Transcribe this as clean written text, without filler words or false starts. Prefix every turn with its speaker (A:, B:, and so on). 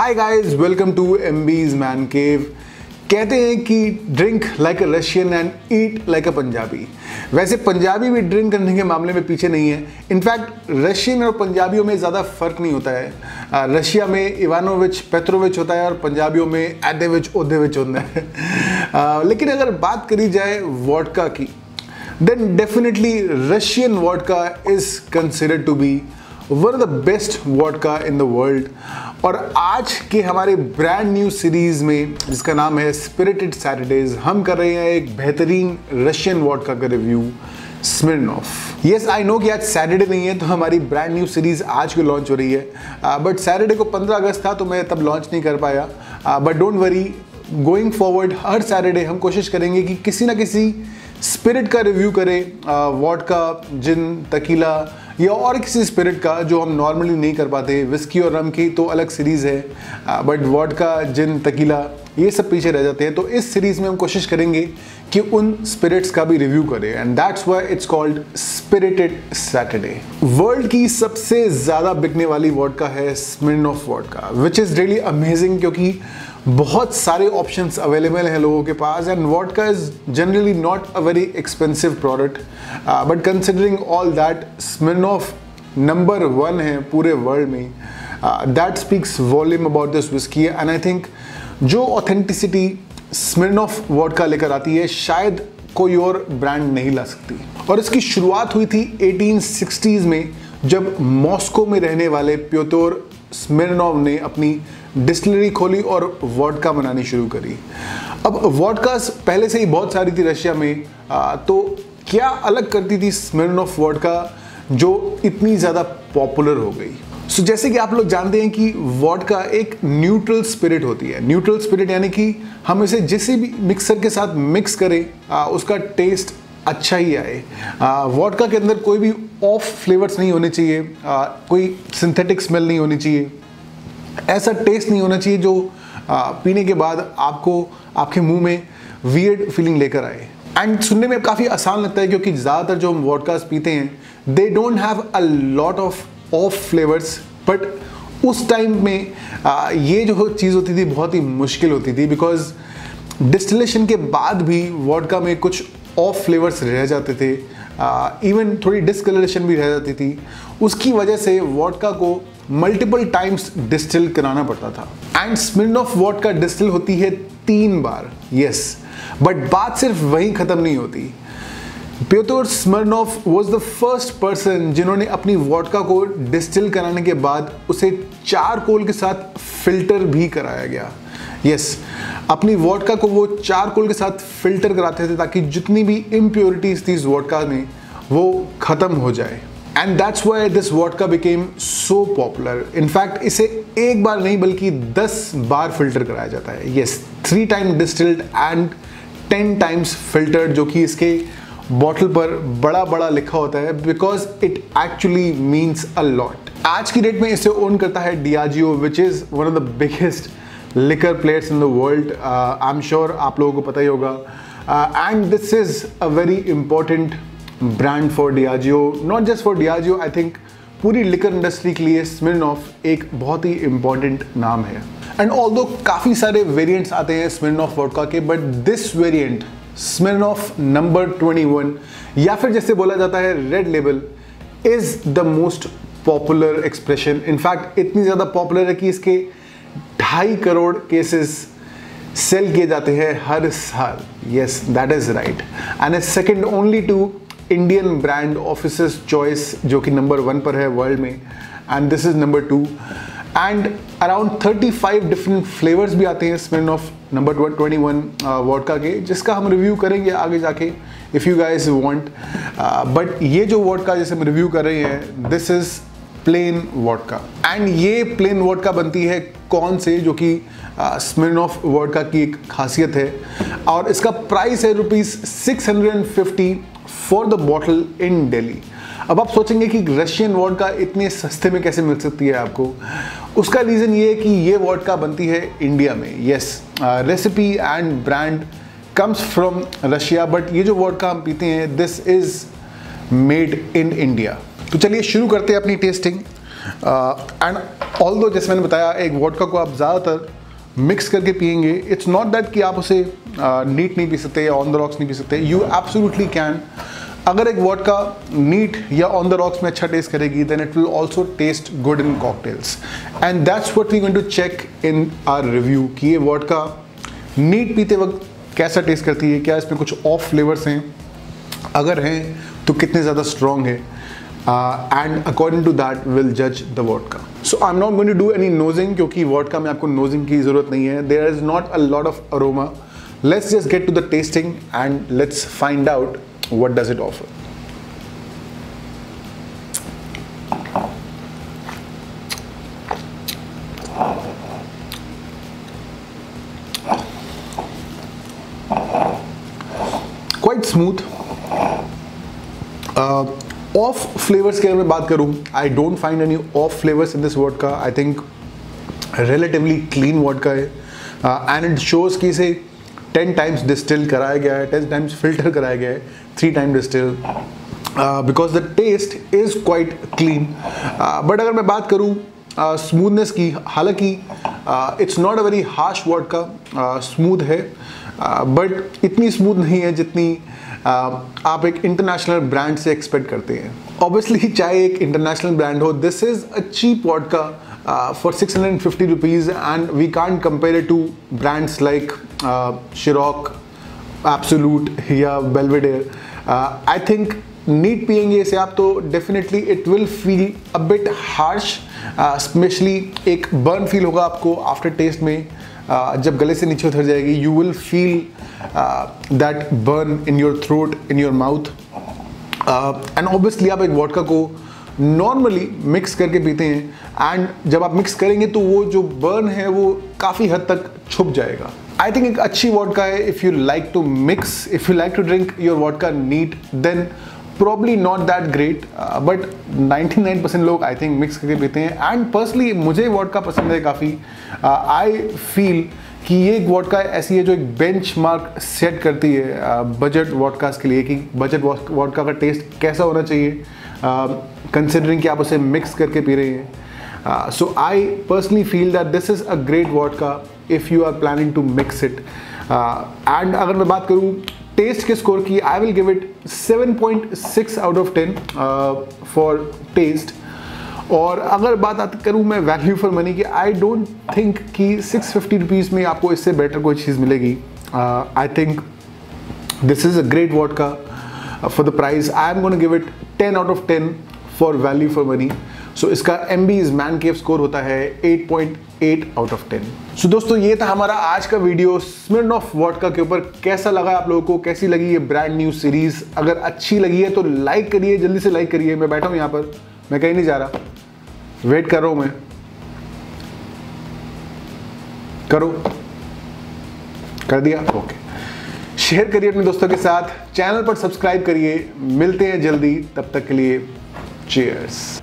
A: Hi guys, welcome to MB's man cave. कहते हैं कि drink like a Russian and eat like a Punjabi. वैसे पंजाबी भी ड्रिंक करने के मामले में पीछे नहीं है। इनफैक्ट रशियन और पंजाबियों में ज़्यादा फर्क नहीं होता है। रशिया में इवानोविच पेट्रोविच होता है और पंजाबियों में एदेविच ओदेविच होता है। लेकिन अगर बात करी जाए वोडका की, then definitely Russian vodka is considered to be one of the best vodka in the world. और आज के हमारे ब्रांड न्यू सीरीज में, जिसका नाम है स्पिरिटेड सैटरडेज, हम कर रहे हैं एक बेहतरीन रशियन वोडका का रिव्यू, स्मिर्नॉफ। यस, आई नो कि आज सैटरडे नहीं है तो हमारी ब्रांड न्यू सीरीज आज को लॉन्च हो रही है, बट सैटरडे को 15 अगस्त था तो मैं तब लॉन्च नहीं कर पाया। But don't worry, going forward her Saturday हम कोशिश करेंगे कि किसी ना किसी स्पिरिट का रिव्यू करें, वोडका, जिन, तकीला या और किसी स्पिरिट का जो हम नॉर्मली नहीं कर पाते। विस्की और रम की तो अलग सीरीज़ है, बट वोडका, जिन, तकीला ये सब पीछे रह जाते हैं। तो इस सीरीज़ में हम कोशिश करेंगे कि उन स्पिरिट्स का भी रिव्यू करें, and that's why it's called spirited Saturday. World की सबसे ज़्यादा बिकने वाली वोडका है Smirnoff vodka, which is really amazing, क्योंकि बहुत सारे ऑप्शंस अवेलेबल हैं लोगों के पास। And vodka is generally not a very expensive product, but considering all that Smirnoff number 1 है पूरे वर्ल्ड में। That speaks volume about this whisky. And I think जो ऑथेंटिसिटी स्मिर्नॉफ वोडका लेकर आती है, शायद कोई और ब्रांड नहीं ला सकती। और इसकी शुरुआत हुई थी 1860s में, जब मॉस्को में रहने वाले प्योतोर स्मिर्नोव ने अपनी डिस्टिलरी खोली और वोडका बनानी शुरू करी। अब वोडकास पहले से ही बहुत सारी थी रशिया में, तो क्या अलग करती थी स्मिर्नॉफ वोडका जो इतनी ज़्यादा पॉपुलर हो गई? सो जैसे कि आप लोग जानते हैं कि वोडका एक न्यूट्रल स्पिरिट होती है। न्यूट्रल स्पिरिट यानी कि हम इसे जिस भी मिक्सर के साथ मिक्स करें, उसका टेस्ट अच्छा ही आए। वोडका के अंदर कोई भी ऑफ फ्लेवर्स नहीं होने चाहिए, कोई सिंथेटिक स्मेल नहीं होनी चाहिए, ऐसा टेस्ट नहीं होना चाहिए जो पीने के बाद आपको आपके मुंह में वियर्ड फीलिंग लेकर आए। एंड सुनने में काफ़ी आसान लगता है, क्योंकि ज़्यादातर जो हम वोडकास पीते हैं they don't have a lot of flavours. But उस टाइम में ये जो चीज़ होती थी बहुत ही मुश्किल होती थी, बिकॉज डिस्टिलेशन के बाद भी वोडका में कुछ ऑफ फ्लेवर्स रह जाते थे, इवन थोड़ी डिस्कलरेशन भी रह जाती थी। उसकी वजह से वोडका को मल्टीपल टाइम्स डिस्टिल कराना पड़ता था। एंड स्मिर्नॉफ वोडका डिस्टिल होती है 3 बार, यस। बट बात सिर्फ वहीं ख़त्म नहीं होती। प्योतोर स्मिर्नोव वाज द फर्स्ट पर्सन जिन्होंने अपनी वोडका को डिस्टिल कराने के बाद उसे चारकोल के साथ फिल्टर भी कराया गया। यस, अपनी वोडका को वो चारकोल के साथ फिल्टर कराते थे ताकि जितनी भी इम्प्योरिटीज थी इस वोडका में वो ख़त्म हो जाए। And that's why this vodka became so popular. In fact इसे एक बार नहीं बल्कि 10 बार फिल्टर कराया जाता है। Yes, 3 time distilled and 10 times filtered, जो कि इसके बॉटल पर बड़ा बड़ा लिखा होता है, because it actually means a lot. आज की डेट में इसे ओन करता है Diageo, which is one of the biggest liquor players in the world. I am sure आप लोगों को पता ही होगा। And this is a very important brand for Diageo, not just for Diageo, I think पूरी liquor industry के लिए स्मिर्नॉफ एक बहुत ही इंपॉर्टेंट नाम है। एंड ऑल्दो काफ़ी सारे वेरिएंट्स आते हैं स्मिर्नॉफ वोडका के, बट दिस वेरिएंट स्मिर्नॉफ नंबर 21, या फिर जैसे बोला जाता है red label, is the most popular expression. In fact इतनी ज़्यादा पॉपुलर है कि इसके 2.5 करोड़ केसेस सेल किए जाते हैं हर साल। Yes, that is right. And is second only to Indian brand officers choice, जो कि नंबर 1 पर है वर्ल्ड में, and this is number 2। And around 35 different flavours भी आते हैं स्मिर्नॉफ नंबर 21 वोडका के, जिसका हम रिव्यू करेंगे आगे जाके if you guys want. But ये जो वोडका जैसे हम रिव्यू कर रहे हैं, this is plain vodka. And ये प्लेन वोडका बनती है कौन से, जो कि स्मिर्नॉफ वोडका की एक खासियत है। और इसका प्राइस है ₹650 for the bottle in Delhi. अब आप सोचेंगे कि रशियन वोडका इतने सस्ते में कैसे मिल सकती है आपको। उसका रीज़न ये है कि ये वोडका बनती है इंडिया में। Yes, recipe and brand comes from Russia, but ये जो वोडका हम पीते हैं, this is made in India. तो चलिए शुरू करते हैं अपनी टेस्टिंग। एंड ऑल्दो जैसे मैंने बताया, एक वोडका को आप ज़्यादातर मिक्स करके पियेंगे, इट्स नॉट दैट कि आप उसे नीट नहीं पी सकते या ऑन द रॉक्स नहीं पी सकते, यू एब्सोल्युटली कैन। अगर एक वोडका नीट या ऑन द रॉक्स में अच्छा टेस्ट करेगी, then it will also taste good in cocktails, and that's what we going to check in our review कि ये वोडका नीट पीते वक्त कैसा टेस्ट करती है, क्या इसमें कुछ ऑफ फ्लेवर्स हैं, अगर हैं तो कितने ज़्यादा स्ट्रॉन्ग है, and according to that will जज the vodka. So I am not going to do any nosing, क्योंकि वोडका में आपको नोजिंग की ज़रूरत नहीं है, there is not a lot of aroma. Let's just get to the tasting and let's find out what does it offer. Quite smooth. Of flavours की अगर मैं बात करूं, I don't find any of flavours in this vodka. I think relatively clean vodka है, and it shows कि इसे 10 times distil कराया गया है, 10 टाइम्स फिल्टर कराया गया है, 3 time distil, because the taste is quite clean. But अगर मैं बात करूं स्मूथनेस की, हालांकि it's not a very harsh vodka, smooth है, बट इतनी स्मूथ नहीं है जितनी आप एक इंटरनेशनल ब्रांड से एक्सपेक्ट करते हैं। ऑब्वियसली चाहे एक इंटरनेशनल ब्रांड हो, this is a cheap vodka for 650 rupees, and we can't compare it to brands like Ciroc, Absolut या बेल्वेडेयर। आई थिंक नीट पियेंगे इसे आप तो definitely it will feel a bit harsh, especially एक burn feel होगा आपको after test में, जब गले से नीचे उतर जाएगी, you will feel that burn in your throat, in your mouth, and obviously आप एक वोडका को नॉर्मली मिक्स करके पीते हैं, एंड जब आप मिक्स करेंगे तो वो जो बर्न है वो काफ़ी हद तक छुप जाएगा। आई थिंक एक अच्छी वोडका है if you like to mix, if you like to drink your vodka neat, then probably not that great, but 99% लोग आई थिंक मिक्स करके पीते हैं, एंड पर्सनली मुझे वोडका पसंद है काफ़ी। आई फील कि ये एक वोडका ऐसी है जो एक बेंच मार्क सेट करती है बजट वोडकास के लिए, कि बजट वोडका का टेस्ट कैसा होना चाहिए, कंसिडरिंग कि आप उसे मिक्स करके पी रहे हैं। So I personally feel that this is a great vodka if you are planning to mix it. And अगर मैं बात करूँ टेस्ट के स्कोर की, I will give it 7.6 out of 10 for taste. और अगर बात करूँ मैं वैल्यू फॉर मनी की, आई डोंट थिंक कि 650 रुपीज़ में आपको इससे बेटर कोई चीज़ मिलेगी। I think this is a great vodka for the price. I am gonna give it 10 out of 10 for value for money. So इसका एमबीज मैन केव score होता है 8.8 आउट ऑफ 10। सो दोस्तों ये था हमारा आज का वीडियो स्मिर्नॉफ वोडका के ऊपर। कैसा लगा आप लोगों को, कैसी लगी ये ब्रांड न्यू सीरीज? अगर अच्छी लगी है तो लाइक करिए, जल्दी से लाइक करिए। मैं बैठा हूँ यहाँ पर, मैं कहीं नहीं जा रहा, वेट कर रहा हूँ मैं। करो, कर दिया? ओके। शेयर करिए अपने दोस्तों के साथ, चैनल पर सब्सक्राइब करिए। मिलते हैं जल्दी, तब तक के लिए चीयर्स।